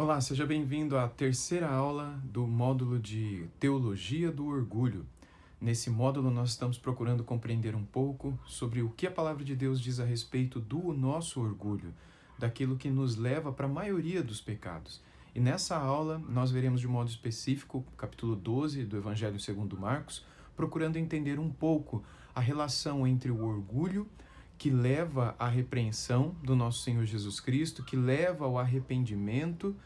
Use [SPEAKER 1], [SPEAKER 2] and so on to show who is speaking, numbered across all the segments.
[SPEAKER 1] Olá, seja bem-vindo à terceira aula do módulo de Teologia do Orgulho. Nesse módulo, nós estamos procurando compreender um pouco sobre o que a palavra de Deus diz a respeito do nosso orgulho, daquilo que nos leva para a maioria dos pecados. E nessa aula, nós veremos de modo específico, capítulo 12 do Evangelho segundo Marcos, procurando entender um pouco a relação entre o orgulho que leva à repreensão do nosso Senhor Jesus Cristo, que leva ao arrependimento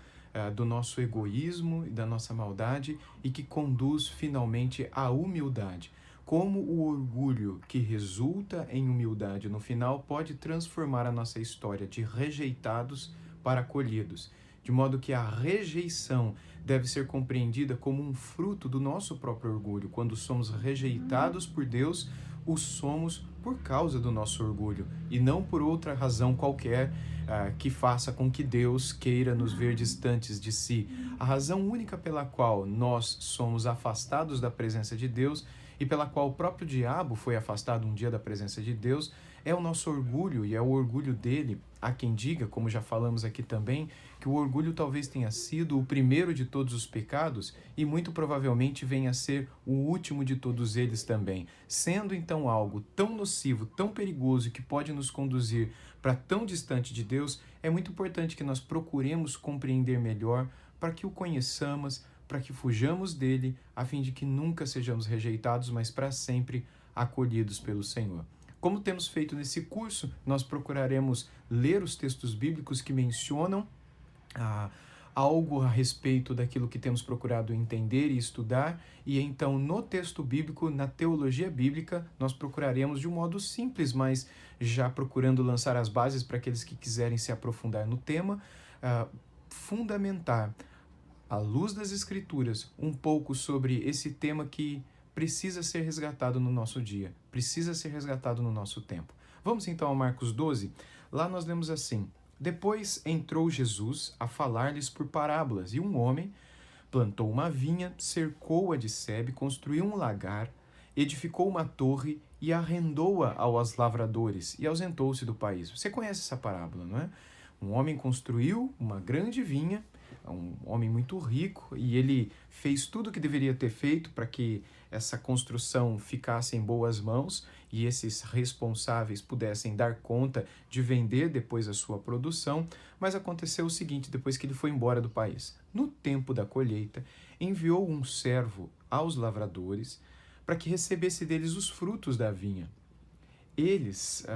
[SPEAKER 1] do nosso egoísmo e da nossa maldade e que conduz finalmente à humildade. Como o orgulho que resulta em humildade no final pode transformar a nossa história de rejeitados para acolhidos, de modo que a rejeição deve ser compreendida como um fruto do nosso próprio orgulho. Quando somos rejeitados por Deus, o somos por causa do nosso orgulho e não por outra razão qualquer que faça com que Deus queira nos ver distantes de si. A razão única pela qual nós somos afastados da presença de Deus e pela qual o próprio diabo foi afastado um dia da presença de Deus é o nosso orgulho, e é o orgulho dele. Há quem diga, como já falamos aqui também, que o orgulho talvez tenha sido o primeiro de todos os pecados e muito provavelmente venha a ser o último de todos eles também. Sendo então algo tão nocivo, tão perigoso, que pode nos conduzir para tão distante de Deus, é muito importante que nós procuremos compreender melhor para que o conheçamos, para que fujamos dele, a fim de que nunca sejamos rejeitados, mas para sempre acolhidos pelo Senhor. Como temos feito nesse curso, nós procuraremos ler os textos bíblicos que mencionam algo a respeito daquilo que temos procurado entender e estudar, e então no texto bíblico, na teologia bíblica, nós procuraremos de um modo simples, mas já procurando lançar as bases para aqueles que quiserem se aprofundar no tema, fundamentar, à luz das Escrituras, um pouco sobre esse tema que precisa ser resgatado no nosso dia, precisa ser resgatado no nosso tempo. Vamos então a Marcos 12? Lá nós lemos assim: Depois entrou Jesus a falar-lhes por parábolas, e um homem plantou uma vinha, cercou-a de sebe, construiu um lagar, edificou uma torre e arrendou-a aos lavradores e ausentou-se do país. Você conhece essa parábola, não é? Um homem construiu uma grande vinha, um homem muito rico, e ele fez tudo o que deveria ter feito para que essa construção ficasse em boas mãos e esses responsáveis pudessem dar conta de vender depois a sua produção, mas aconteceu o seguinte: depois que ele foi embora do país, no tempo da colheita, enviou um servo aos lavradores para que recebesse deles os frutos da vinha. Eles,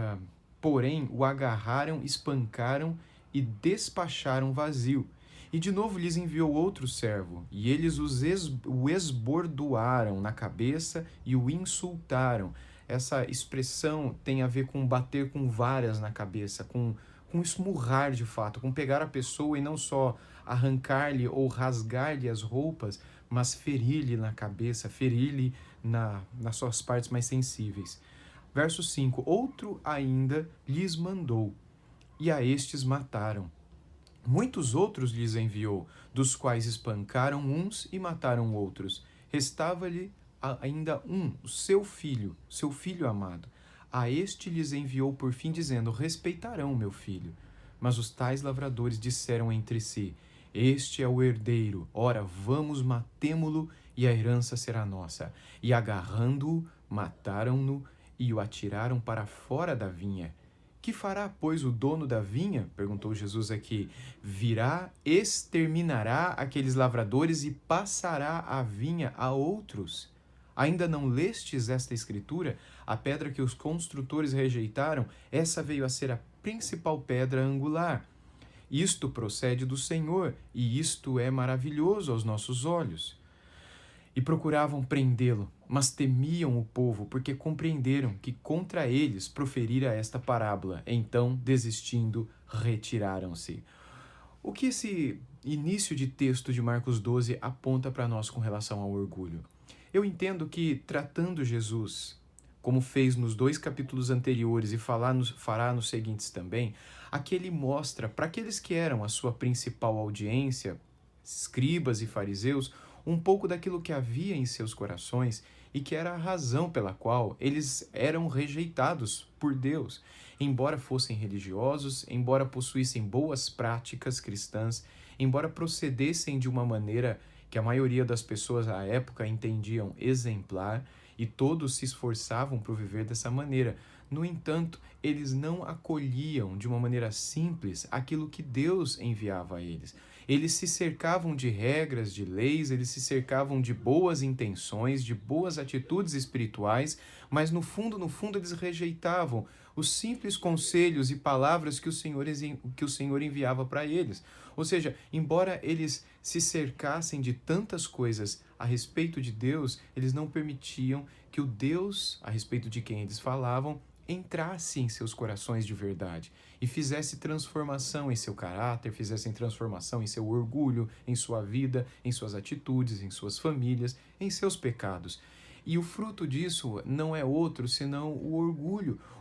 [SPEAKER 1] porém, o agarraram, espancaram e despacharam vazio. E de novo lhes enviou outro servo, e eles o esbordoaram na cabeça e o insultaram. Essa expressão tem a ver com bater com varas na cabeça, com esmurrar de fato, com pegar a pessoa e não só arrancar-lhe ou rasgar-lhe as roupas, mas ferir-lhe na cabeça, ferir-lhe nas suas partes mais sensíveis. Verso 5: Outro ainda lhes mandou, e a estes mataram. Muitos outros lhes enviou, dos quais espancaram uns e mataram outros. Restava-lhe ainda o seu filho amado. A este lhes enviou por fim, dizendo: Respeitarão meu filho. Mas os tais lavradores disseram entre si: Este é o herdeiro, ora, vamos, matemo-lo, e a herança será nossa. E agarrando-o, mataram-no e o atiraram para fora da vinha. Que fará, pois, o dono da vinha? Perguntou Jesus aqui. Virá, exterminará aqueles lavradores e passará a vinha a outros. Ainda não lestes esta escritura? A pedra que os construtores rejeitaram, essa veio a ser a principal pedra angular. Isto procede do Senhor, e isto é maravilhoso aos nossos olhos. E procuravam prendê-lo, mas temiam o povo, porque compreenderam que contra eles proferira esta parábola. Então, desistindo, retiraram-se. O que esse início de texto de Marcos 12 aponta para nós com relação ao orgulho? Eu entendo que, tratando Jesus, como fez nos 2 capítulos anteriores e fará nos seguintes também, aqui ele mostra para aqueles que eram a sua principal audiência, escribas e fariseus, um pouco daquilo que havia em seus corações e que era a razão pela qual eles eram rejeitados por Deus. Embora fossem religiosos, embora possuíssem boas práticas cristãs, embora procedessem de uma maneira que a maioria das pessoas à época entendiam exemplar, e todos se esforçavam por viver dessa maneira. No entanto, eles não acolhiam de uma maneira simples aquilo que Deus enviava a eles. Eles se cercavam de regras, de leis, eles se cercavam de boas intenções, de boas atitudes espirituais, mas no fundo, eles rejeitavam os simples conselhos e palavras que o Senhor enviava para eles. Ou seja, embora eles se cercassem de tantas coisas a respeito de Deus, eles não permitiam que o Deus, a respeito de quem eles falavam, entrasse em seus corações de verdade e fizesse transformação em seu caráter, fizesse transformação em seu orgulho, em sua vida, em suas atitudes, em suas famílias, em seus pecados. E o fruto disso não é outro senão o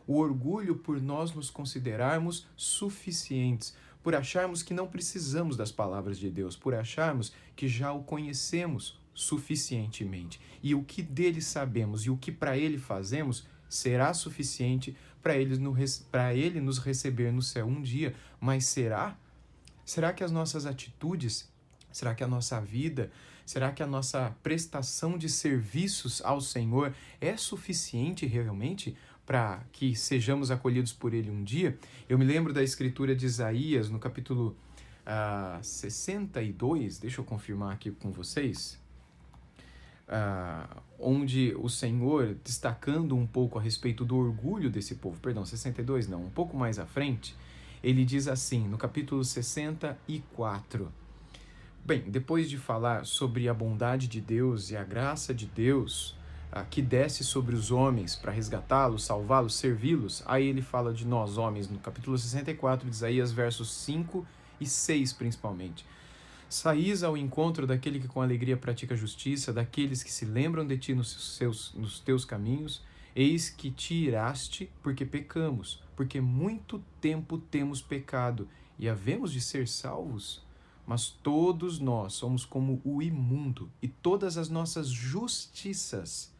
[SPEAKER 1] orgulho por nós nos considerarmos suficientes, por acharmos que não precisamos das palavras de Deus, por acharmos que já o conhecemos suficientemente. E o que dele sabemos e o que para ele fazemos será suficiente para ele nos receber no céu um dia. Mas será? Será que as nossas atitudes, será que a nossa vida, será que a nossa prestação de serviços ao Senhor é suficiente realmente para que sejamos acolhidos por Ele um dia? Eu me lembro da escritura de Isaías, no capítulo 62, deixa eu confirmar aqui com vocês, onde o Senhor, destacando um pouco a respeito do orgulho desse povo, perdão, 62 não, um pouco mais à frente, ele diz assim, no capítulo 64, bem, depois de falar sobre a bondade de Deus e a graça de Deus, que desce sobre os homens para resgatá-los, salvá-los, servi-los, aí ele fala de nós, homens, no capítulo 64 de Isaías, versos 5 e 6 principalmente. Saís ao encontro daquele que com alegria pratica justiça, daqueles que se lembram de ti nos teus caminhos, eis que te iraste porque pecamos, porque muito tempo temos pecado e havemos de ser salvos. Mas todos nós somos como o imundo, e todas as nossas justiças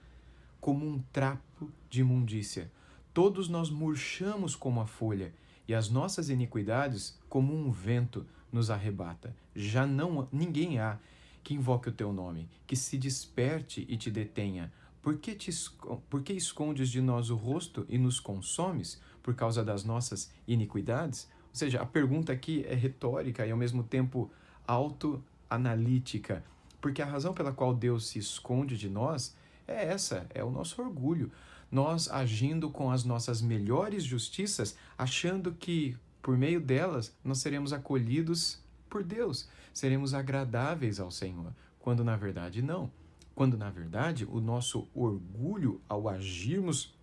[SPEAKER 1] como um trapo de imundícia. Todos nós murchamos como a folha, e as nossas iniquidades como um vento nos arrebata. Já não ninguém há que invoque o teu nome, que se desperte e te detenha. Por que escondes de nós o rosto e nos consomes por causa das nossas iniquidades? Ou seja, a pergunta aqui é retórica e ao mesmo tempo autoanalítica, porque a razão pela qual Deus se esconde de nós é essa, é o nosso orgulho. Nós agindo com as nossas melhores justiças, achando que por meio delas nós seremos acolhidos por Deus, seremos agradáveis ao Senhor, quando na verdade não. Quando na verdade o nosso orgulho ao agirmos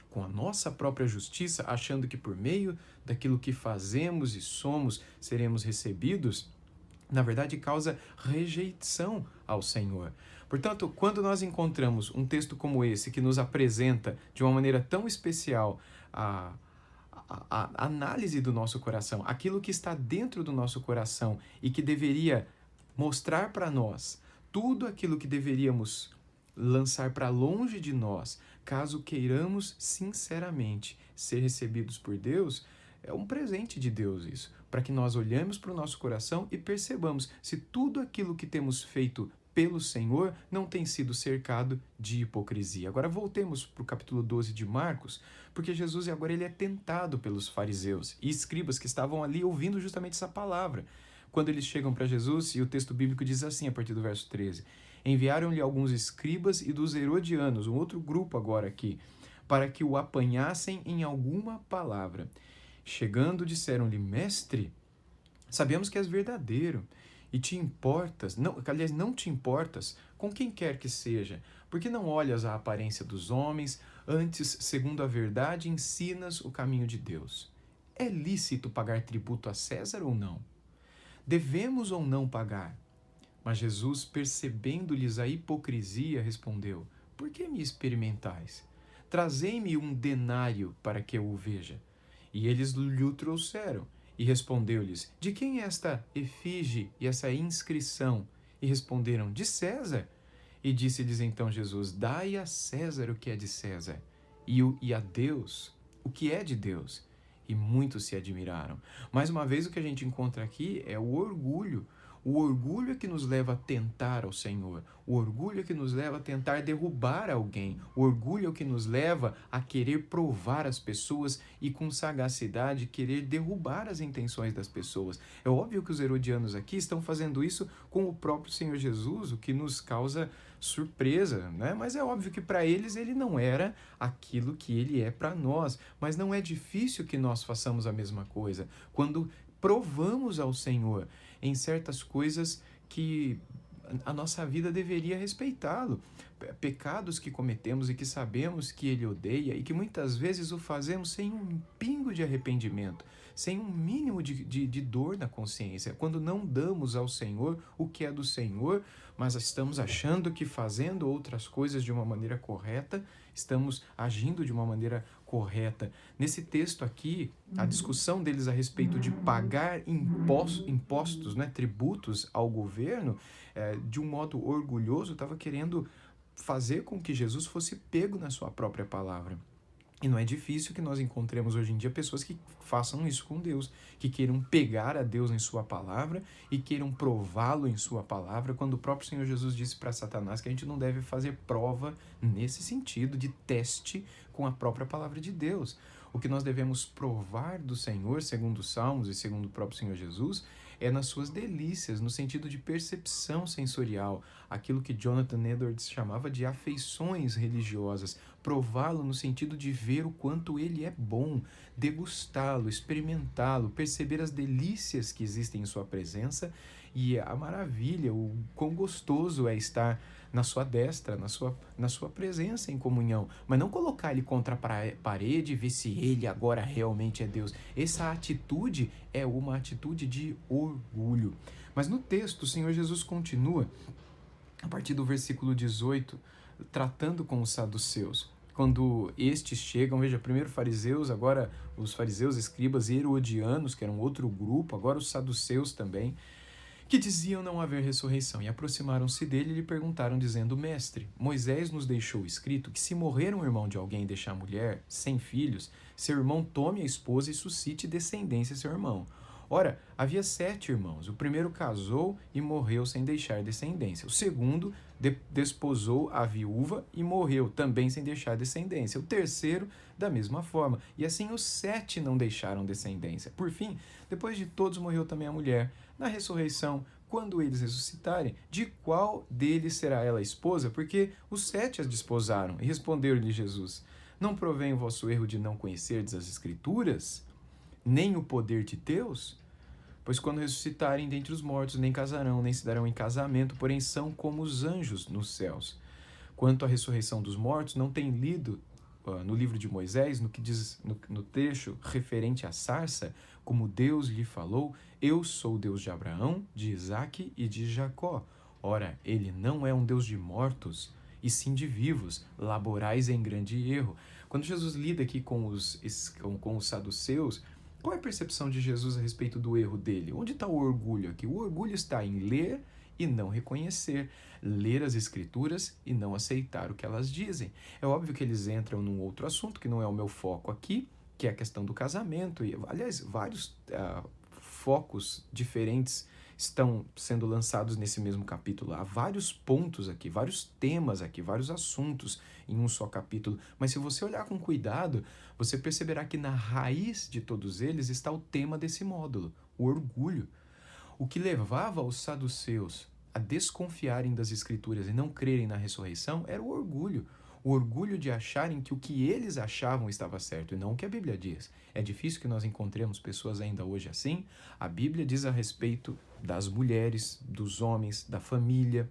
[SPEAKER 1] com a nossa própria justiça, achando que por meio daquilo que fazemos e somos seremos recebidos, na verdade causa rejeição ao Senhor. Portanto, quando nós encontramos um texto como esse que nos apresenta de uma maneira tão especial a análise do nosso coração, aquilo que está dentro do nosso coração e que deveria mostrar para nós tudo aquilo que deveríamos lançar para longe de nós, caso queiramos sinceramente ser recebidos por Deus, é um presente de Deus isso, para que nós olhemos para o nosso coração e percebamos se tudo aquilo que temos feito pelo Senhor não tem sido cercado de hipocrisia. Agora voltemos para o capítulo 12 de Marcos, porque Jesus agora ele é tentado pelos fariseus e escribas que estavam ali ouvindo justamente essa palavra. Quando eles chegam para Jesus, e o texto bíblico diz assim, a partir do verso 13, enviaram-lhe alguns escribas e dos herodianos, um outro grupo agora aqui, para que o apanhassem em alguma palavra. Chegando, disseram-lhe, mestre, sabemos que és verdadeiro, e te importas, não te importas com quem quer que seja, porque não olhas a aparência dos homens, antes, segundo a verdade, ensinas o caminho de Deus. É lícito pagar tributo a César ou não? Devemos ou não pagar? Mas Jesus, percebendo-lhes a hipocrisia, respondeu, por que me experimentais? Trazei-me um denário para que eu o veja. E eles lhe o trouxeram. E respondeu-lhes, de quem é esta efígie e essa inscrição? E responderam, de César. E disse-lhes então Jesus, dai a César o que é de César, e a Deus o que é de Deus. e muitos se admiraram. Mais uma vez, o que a gente encontra aqui é o orgulho. O orgulho é que nos leva a tentar ao Senhor. O orgulho é que nos leva a tentar derrubar alguém. O orgulho é o que nos leva a querer provar as pessoas e, com sagacidade, querer derrubar as intenções das pessoas. É óbvio que os herodianos aqui estão fazendo isso com o próprio Senhor Jesus, o que nos causa surpresa, né? Mas é óbvio que para eles ele não era aquilo que ele é para nós. Mas não é difícil que nós façamos a mesma coisa. Quando provamos ao Senhor em certas coisas que a nossa vida deveria respeitá-lo. Pecados que cometemos e que sabemos que ele odeia e que muitas vezes o fazemos sem um pingo de arrependimento, sem um mínimo de dor na consciência. Quando não damos ao Senhor o que é do Senhor, mas estamos achando que fazendo outras coisas de uma maneira correta, estamos agindo de uma maneira correta. Nesse texto aqui, a discussão deles a respeito de pagar impostos, né, tributos ao governo, de um modo orgulhoso, estava querendo fazer com que Jesus fosse pego na sua própria palavra. E não é difícil que nós encontremos hoje em dia pessoas que façam isso com Deus, que queiram pegar a Deus em sua palavra e queiram prová-lo em sua palavra, quando o próprio Senhor Jesus disse para Satanás que a gente não deve fazer prova nesse sentido de teste com a própria palavra de Deus. O que nós devemos provar do Senhor, segundo os Salmos e segundo o próprio Senhor Jesus, é nas suas delícias, no sentido de percepção sensorial, aquilo que Jonathan Edwards chamava de afeições religiosas, prová-lo no sentido de ver o quanto ele é bom, degustá-lo, experimentá-lo, perceber as delícias que existem em sua presença e a maravilha, o quão gostoso é estar na sua destra, na sua presença em comunhão, mas não colocar ele contra a parede e ver se ele agora realmente é Deus. Essa atitude é uma atitude de orgulho. Mas no texto, o Senhor Jesus continua, a partir do versículo 18, tratando com os saduceus. Quando estes chegam, veja, primeiro fariseus, agora os fariseus, escribas e herodianos, que eram outro grupo, agora os saduceus também, que diziam não haver ressurreição, e aproximaram-se dele e lhe perguntaram, dizendo, Mestre, Moisés nos deixou escrito que se morrer um irmão de alguém e deixar mulher, sem filhos, seu irmão tome a esposa e suscite descendência a seu irmão. Ora, havia 7 irmãos. O primeiro casou e morreu sem deixar descendência. O segundo desposou a viúva e morreu também sem deixar descendência. O terceiro, da mesma forma. E assim os 7 não deixaram descendência. Por fim, depois de todos morreu também a mulher. Na ressurreição, quando eles ressuscitarem, de qual deles será ela esposa? Porque os 7 as desposaram. E respondeu-lhe Jesus, não provém o vosso erro de não conhecerdes as Escrituras, nem o poder de Deus? Pois quando ressuscitarem dentre os mortos, nem casarão, nem se darão em casamento, porém são como os anjos nos céus. Quanto à ressurreição dos mortos, não tem lido no livro de Moisés, no que diz no trecho referente à sarça, como Deus lhe falou, eu sou o Deus de Abraão, de Isaque e de Jacó. Ora, ele não é um Deus de mortos, e sim de vivos, laborais em grande erro. Quando Jesus lida aqui com os saduceus, qual é a percepção de Jesus a respeito do erro dele? Onde está o orgulho aqui? O orgulho está em ler e não reconhecer, ler as Escrituras e não aceitar o que elas dizem. É óbvio que eles entram num outro assunto, que não é o meu foco aqui, que é a questão do casamento. E, aliás, vários focos diferentes estão sendo lançados nesse mesmo capítulo. Há vários pontos aqui, vários temas aqui, vários assuntos em um só capítulo. Mas se você olhar com cuidado, você perceberá que na raiz de todos eles está o tema desse módulo, o orgulho. O que levava os saduceus a desconfiarem das Escrituras e não crerem na ressurreição era o orgulho. O orgulho de acharem que o que eles achavam estava certo e não o que a Bíblia diz. É difícil que nós encontremos pessoas ainda hoje assim. A Bíblia diz a respeito das mulheres, dos homens, da família,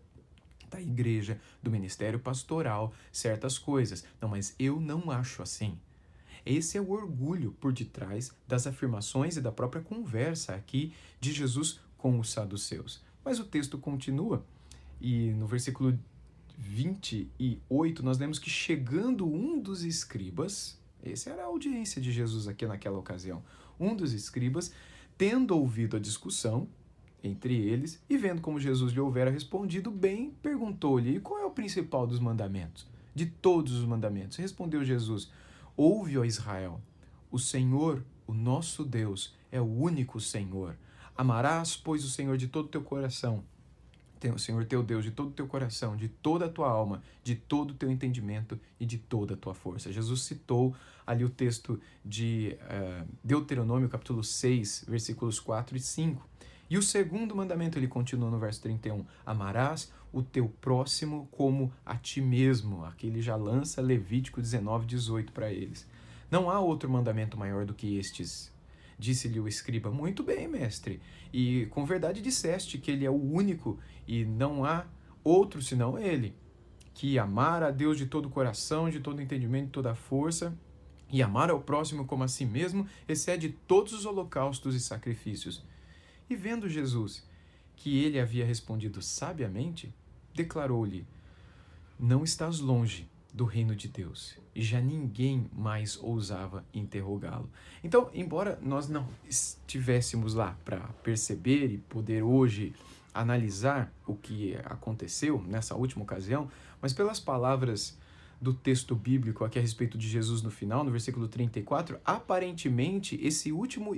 [SPEAKER 1] da igreja, do ministério pastoral, certas coisas. Não, mas eu não acho assim. Esse é o orgulho por detrás das afirmações e da própria conversa aqui de Jesus com os saduceus. Mas o texto continua e no versículo 28 nós lemos que chegando um dos escribas, essa era a audiência de Jesus aqui naquela ocasião, um dos escribas, tendo ouvido a discussão entre eles e vendo como Jesus lhe houvera respondido bem, perguntou-lhe, e qual é o principal dos mandamentos? De todos os mandamentos. Respondeu Jesus, ouve, ó Israel, o Senhor, o nosso Deus é o único Senhor. Amarás, pois, o Senhor de todo o teu coração, o Senhor teu Deus de todo o teu coração, de toda a tua alma, de todo o teu entendimento e de toda a tua força. Jesus citou ali o texto de Deuteronômio, capítulo 6, versículos 4 e 5. E o segundo mandamento, ele continua no verso 31, amarás o teu próximo como a ti mesmo. Aqui ele já lança Levítico 19, 18 para eles. Não há outro mandamento maior do que estes. Disse-lhe o escriba, muito bem, mestre, e com verdade disseste que ele é o único e não há outro senão ele, que amar a Deus de todo o coração, de todo o entendimento, de toda a força, e amar ao próximo como a si mesmo, excede todos os holocaustos e sacrifícios. E vendo Jesus que ele havia respondido sabiamente, declarou-lhe, não estás longe do reino de Deus. E já ninguém mais ousava interrogá-lo. Então, embora nós não estivéssemos lá para perceber e poder hoje analisar o que aconteceu nessa última ocasião, mas pelas palavras do texto bíblico aqui a respeito de Jesus no final, no versículo 34, aparentemente esse último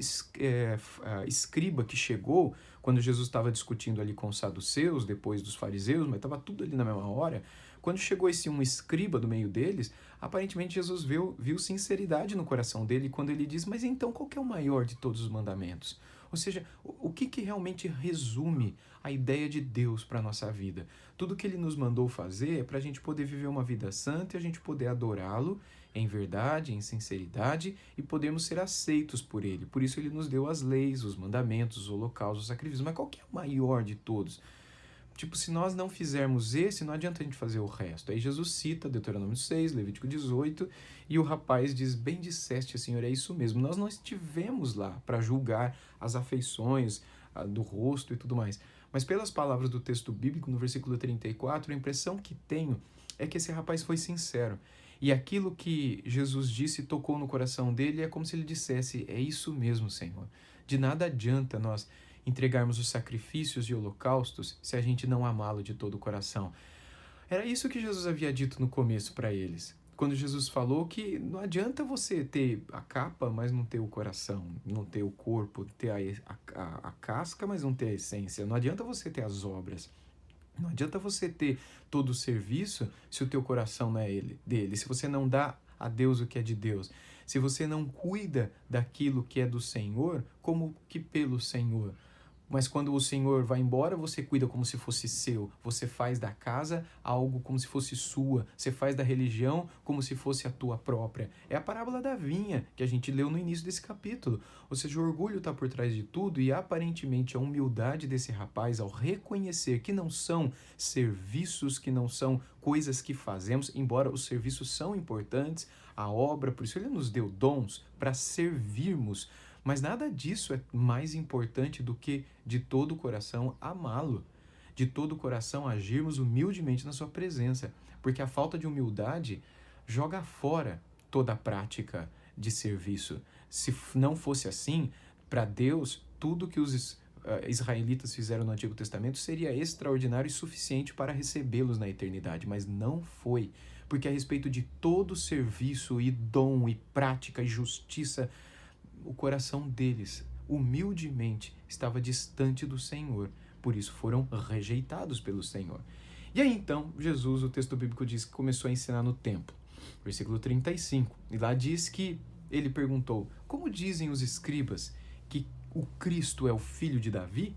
[SPEAKER 1] escriba que chegou quando Jesus estava discutindo ali com os saduceus, depois dos fariseus, mas estava tudo ali na mesma hora, quando chegou esse um escriba do meio deles, aparentemente Jesus viu sinceridade no coração dele quando ele diz, mas então qual que é o maior de todos os mandamentos? Ou seja, o que realmente resume a ideia de Deus para a nossa vida? Tudo que ele nos mandou fazer é para a gente poder viver uma vida santa e a gente poder adorá-lo em verdade, em sinceridade e podermos ser aceitos por ele. Por isso ele nos deu as leis, os mandamentos, os holocaustos, os sacrifícios. Mas qual que é o maior de todos? Tipo, se nós não fizermos esse, não adianta a gente fazer o resto. Aí Jesus cita Deuteronômio 6, Levítico 18, e o rapaz diz, bem disseste, Senhor, é isso mesmo. Nós não estivemos lá para julgar as afeições do rosto e tudo mais. Mas pelas palavras do texto bíblico, no versículo 34, a impressão que tenho é que esse rapaz foi sincero. E aquilo que Jesus disse tocou no coração dele, é como se ele dissesse, é isso mesmo, Senhor. De nada adianta nós entregarmos os sacrifícios e holocaustos se a gente não amá-lo de todo o coração. Era isso que Jesus havia dito no começo para eles. Quando Jesus falou que não adianta você ter a capa, mas não ter o coração, não ter o corpo, ter a casca, mas não ter a essência. Não adianta você ter as obras. Não adianta você ter todo o serviço se o teu coração não é dele. Se você não dá a Deus o que é de Deus. Se você não cuida daquilo que é do Senhor, como que pelo Senhor. Mas quando o Senhor vai embora, você cuida como se fosse seu. Você faz da casa algo como se fosse sua. Você faz da religião como se fosse a tua própria. É a parábola da vinha que a gente leu no início desse capítulo. Ou seja, o orgulho está por trás de tudo e aparentemente a humildade desse rapaz ao reconhecer que não são serviços, que não são coisas que fazemos, embora os serviços são importantes, a obra, por isso ele nos deu dons para servirmos. Mas nada disso é mais importante do que de todo o coração amá-lo, de todo o coração agirmos humildemente na sua presença, porque a falta de humildade joga fora toda a prática de serviço. Se não fosse assim, para Deus, tudo que os israelitas fizeram no Antigo Testamento seria extraordinário e suficiente para recebê-los na eternidade, mas não foi, porque a respeito de todo serviço e dom e prática e justiça, o coração deles, humildemente, estava distante do Senhor. Por isso foram rejeitados pelo Senhor. E aí então, Jesus, o texto bíblico diz que começou a ensinar no templo. Versículo 35. E lá diz que ele perguntou, como dizem os escribas que o Cristo é o filho de Davi?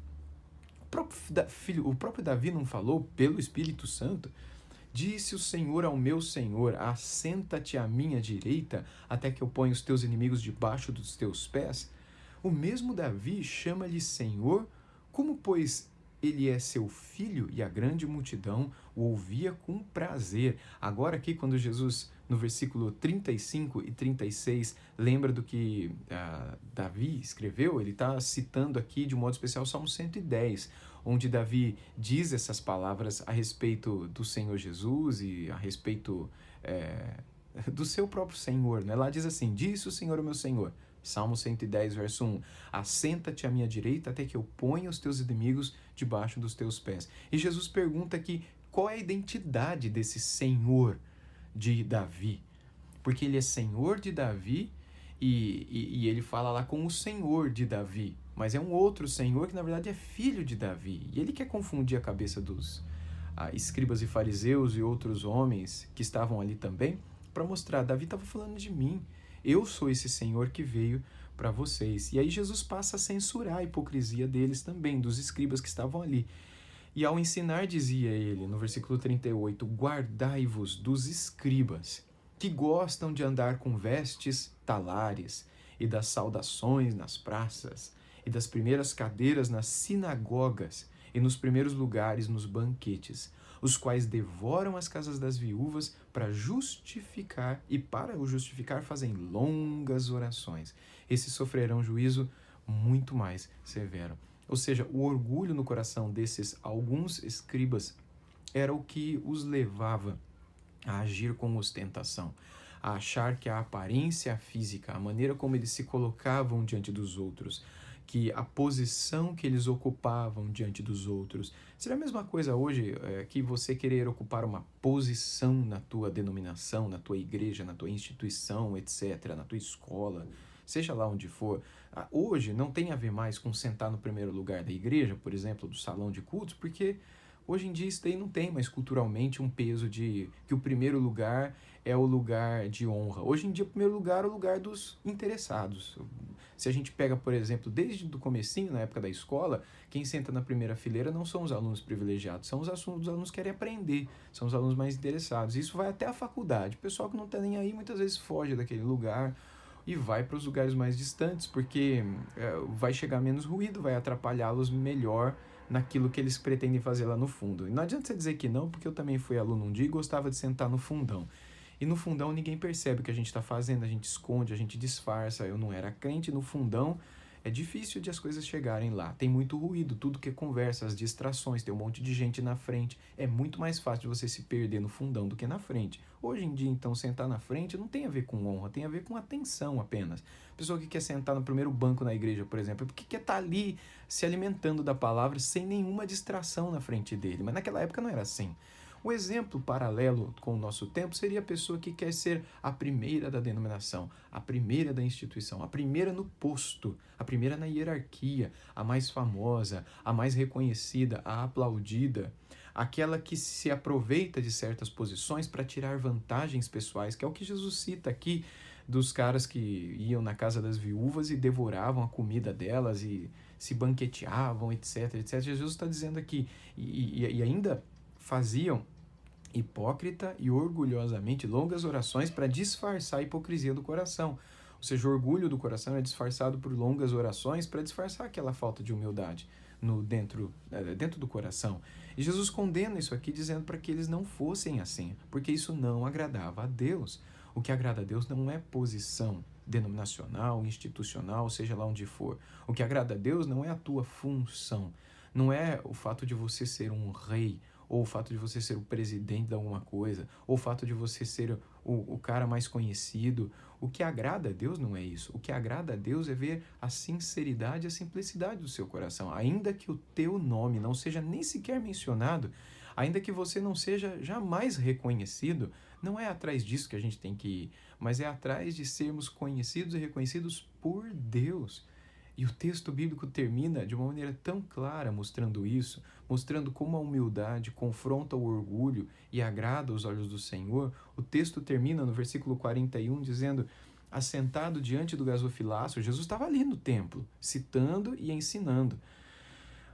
[SPEAKER 1] O próprio Davi não falou pelo Espírito Santo? Disse o Senhor ao meu Senhor, assenta-te à minha direita, até que eu ponha os teus inimigos debaixo dos teus pés. O mesmo Davi chama-lhe Senhor, como, pois, ele é seu filho, e a grande multidão o ouvia com prazer. Agora aqui, quando Jesus, no versículo 35 e 36, lembra do que Davi escreveu, ele está citando aqui, de um modo especial, o Salmo 110, onde Davi diz essas palavras a respeito do Senhor Jesus e a respeito do seu próprio Senhor. Né? Lá diz assim, disse o Senhor ao meu Senhor, Salmo 110, verso 1, assenta-te à minha direita até que eu ponha os teus inimigos debaixo dos teus pés. E Jesus pergunta aqui qual é a identidade desse Senhor de Davi, porque ele é Senhor de Davi E ele fala lá com o Senhor de Davi, mas é um outro Senhor que na verdade é filho de Davi. E ele quer confundir a cabeça dos escribas e fariseus e outros homens que estavam ali também, para mostrar, Davi estava falando de mim, eu sou esse Senhor que veio para vocês. E aí Jesus passa a censurar a hipocrisia deles também, dos escribas que estavam ali. E ao ensinar, dizia ele, no versículo 38, guardai-vos dos escribas, que gostam de andar com vestes talares, e das saudações nas praças, e das primeiras cadeiras nas sinagogas, e nos primeiros lugares nos banquetes, os quais devoram as casas das viúvas para justificar, e para o justificar fazem longas orações. Esses sofrerão juízo muito mais severo. Ou seja, o orgulho no coração desses alguns escribas era o que os levava a agir com ostentação, a achar que a aparência física, a maneira como eles se colocavam diante dos outros, que a posição que eles ocupavam diante dos outros. Seria a mesma coisa hoje que você querer ocupar uma posição na tua denominação, na tua igreja, na tua instituição, etc., na tua escola, seja lá onde for. Hoje não tem a ver mais com sentar no primeiro lugar da igreja, por exemplo, do salão de cultos, porque hoje em dia isso daí não tem mais culturalmente um peso de que o primeiro lugar é o lugar de honra. Hoje em dia o primeiro lugar é o lugar dos interessados. Se a gente pega, por exemplo, desde o comecinho, na época da escola, quem senta na primeira fileira não são os alunos privilegiados, são os alunos que querem aprender, são os alunos mais interessados. Isso vai até a faculdade. O pessoal que não está nem aí muitas vezes foge daquele lugar e vai para os lugares mais distantes, porque vai chegar menos ruído, vai atrapalhá-los melhor naquilo que eles pretendem fazer lá no fundo. E não adianta você dizer que não, porque eu também fui aluno um dia e gostava de sentar no fundão. E no fundão ninguém percebe o que a gente está fazendo, a gente esconde, a gente disfarça. Eu não era crente, no fundão é difícil de as coisas chegarem lá. Tem muito ruído, tudo que é conversa, as distrações, tem um monte de gente na frente. É muito mais fácil de você se perder no fundão do que na frente. Hoje em dia, então, sentar na frente não tem a ver com honra, tem a ver com atenção apenas. Pessoa que quer sentar no primeiro banco na igreja, por exemplo, porque quer estar ali se alimentando da palavra sem nenhuma distração na frente dele. Mas naquela época não era assim. Um exemplo paralelo com o nosso tempo seria a pessoa que quer ser a primeira da denominação, a primeira da instituição, a primeira no posto, a primeira na hierarquia, a mais famosa, a mais reconhecida, a aplaudida, aquela que se aproveita de certas posições para tirar vantagens pessoais, que é o que Jesus cita aqui dos caras que iam na casa das viúvas e devoravam a comida delas e se banqueteavam, etc, etc. Jesus está dizendo aqui, e ainda faziam hipócrita e orgulhosamente longas orações para disfarçar a hipocrisia do coração. Ou seja, o orgulho do coração é disfarçado por longas orações para disfarçar aquela falta de humildade dentro do coração. E Jesus condena isso aqui dizendo para que eles não fossem assim, porque isso não agradava a Deus. O que agrada a Deus não é posição denominacional, institucional, seja lá onde for. O que agrada a Deus não é a tua função, não é o fato de você ser um rei, ou o fato de você ser o presidente de alguma coisa, ou o fato de você ser o cara mais conhecido. O que agrada a Deus não é isso. O que agrada a Deus é ver a sinceridade e a simplicidade do seu coração. Ainda que o teu nome não seja nem sequer mencionado, ainda que você não seja jamais reconhecido, não é atrás disso que a gente tem que ir, mas é atrás de sermos conhecidos e reconhecidos por Deus. E o texto bíblico termina de uma maneira tão clara mostrando isso, mostrando como a humildade confronta o orgulho e agrada aos olhos do Senhor. O texto termina no versículo 41 dizendo, assentado diante do gasofilácio, Jesus estava ali no templo, citando e ensinando.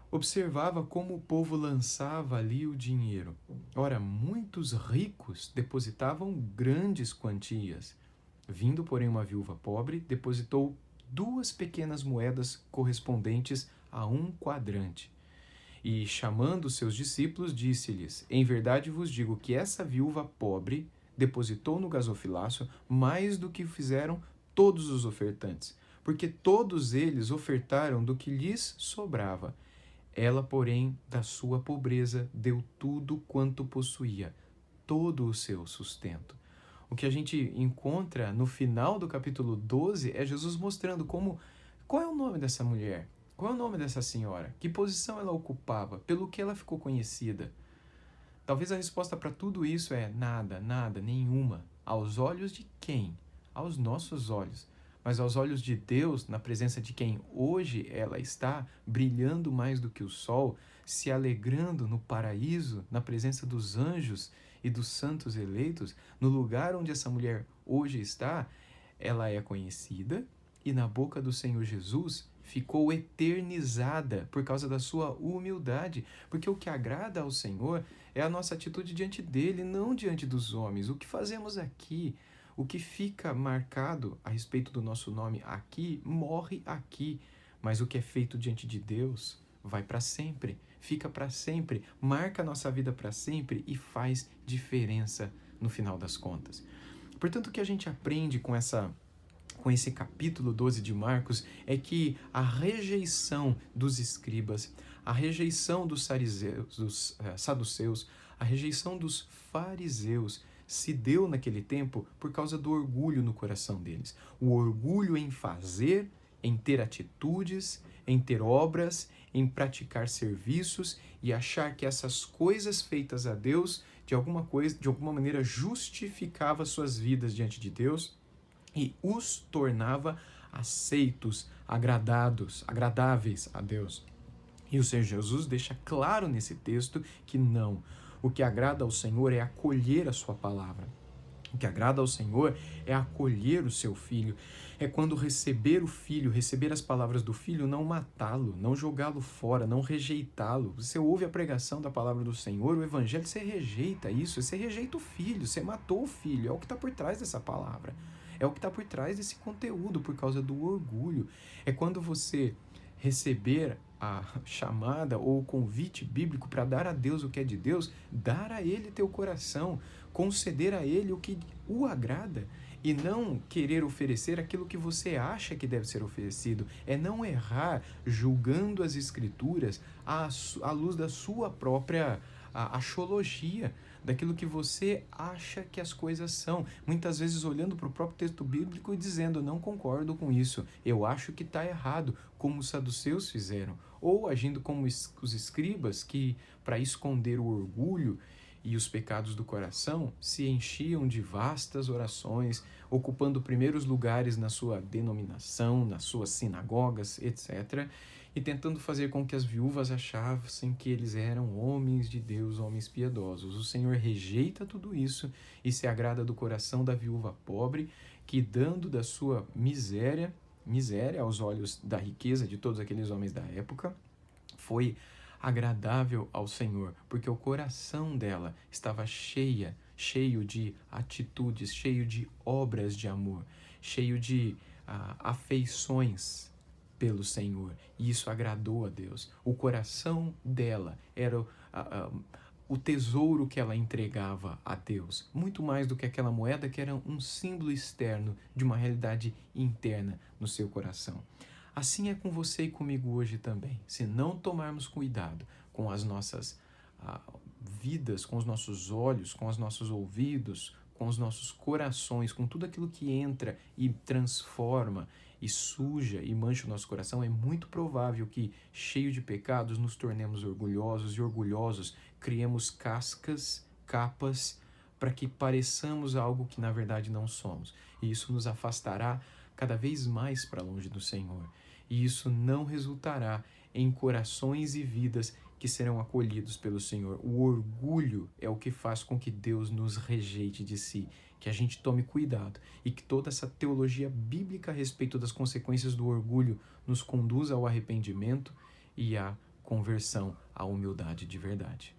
[SPEAKER 1] Observava como o povo lançava ali o dinheiro. Ora, muitos ricos depositavam grandes quantias. Vindo, porém, uma viúva pobre, depositou 2 pequenas moedas correspondentes a 1 quadrante. E, chamando seus discípulos, disse-lhes, em verdade vos digo que essa viúva pobre depositou no gasofilácio mais do que fizeram todos os ofertantes, porque todos eles ofertaram do que lhes sobrava. Ela, porém, da sua pobreza, deu tudo quanto possuía, todo o seu sustento. O que a gente encontra no final do capítulo 12 é Jesus mostrando qual é o nome dessa mulher, qual é o nome dessa senhora, que posição ela ocupava, pelo que ela ficou conhecida. Talvez a resposta para tudo isso é nada, nenhuma. Aos olhos de quem? Aos nossos olhos. mas aos olhos de Deus, na presença de quem hoje ela está, brilhando mais do que o sol, se alegrando no paraíso, na presença dos anjos e dos santos eleitos, no lugar onde essa mulher hoje está, ela é conhecida e na boca do Senhor Jesus ficou eternizada por causa da sua humildade, porque o que agrada ao Senhor é a nossa atitude diante dele, não diante dos homens. O que fazemos aqui, o que fica marcado a respeito do nosso nome aqui, morre aqui, mas o que é feito diante de Deus vai para sempre, fica para sempre, marca a nossa vida para sempre e faz diferença no final das contas. Portanto, o que a gente aprende com esse capítulo 12 de Marcos é que a rejeição dos escribas, a rejeição dos saduceus, a rejeição dos fariseus se deu naquele tempo por causa do orgulho no coração deles. O orgulho em fazer, em ter atitudes, em ter obras, em praticar serviços e achar que essas coisas feitas a Deus, de alguma maneira, justificava suas vidas diante de Deus e os tornava aceitos, agradáveis a Deus. E o Senhor Jesus deixa claro nesse texto que não. O que agrada ao Senhor é acolher a sua palavra. O que agrada ao Senhor é acolher o seu filho. É quando receber o filho, receber as palavras do filho, não matá-lo, não jogá-lo fora, não rejeitá-lo. Você ouve a pregação da palavra do Senhor, o evangelho, você rejeita isso, você rejeita o filho, você matou o filho. É o que está por trás dessa palavra. É o que está por trás desse conteúdo, por causa do orgulho. É quando você receber a chamada ou o convite bíblico para dar a Deus o que é de Deus, dar a Ele teu coração, conceder a Ele o que o agrada e não querer oferecer aquilo que você acha que deve ser oferecido. É não errar julgando as Escrituras à luz da sua própria axologia, daquilo que você acha que as coisas são, muitas vezes olhando para o próprio texto bíblico e dizendo, não concordo com isso, eu acho que está errado, como os saduceus fizeram, ou agindo como os escribas que, para esconder o orgulho e os pecados do coração, se enchiam de vastas orações, ocupando primeiros lugares na sua denominação, nas suas sinagogas, etc., e tentando fazer com que as viúvas achassem que eles eram homens de Deus, homens piedosos. O Senhor rejeita tudo isso e se agrada do coração da viúva pobre, que dando da sua miséria aos olhos da riqueza de todos aqueles homens da época, foi agradável ao Senhor, porque o coração dela estava cheio de atitudes, cheio de obras de amor, cheio de afeições pelo Senhor, e isso agradou a Deus. O coração dela era o tesouro que ela entregava a Deus, muito mais do que aquela moeda que era um símbolo externo de uma realidade interna no seu coração. Assim é com você e comigo hoje também. Se não tomarmos cuidado com as nossas vidas, com os nossos olhos, com os nossos ouvidos, com os nossos corações, com tudo aquilo que entra e transforma e suja e mancha o nosso coração, é muito provável que, cheio de pecados, nos tornemos orgulhosos e orgulhosos criemos capas, para que pareçamos algo que na verdade não somos. E isso nos afastará cada vez mais para longe do Senhor. E isso não resultará em corações e vidas que serão acolhidos pelo Senhor. O orgulho é o que faz com que Deus nos rejeite de si. Que a gente tome cuidado e que toda essa teologia bíblica a respeito das consequências do orgulho nos conduza ao arrependimento e à conversão, à humildade de verdade.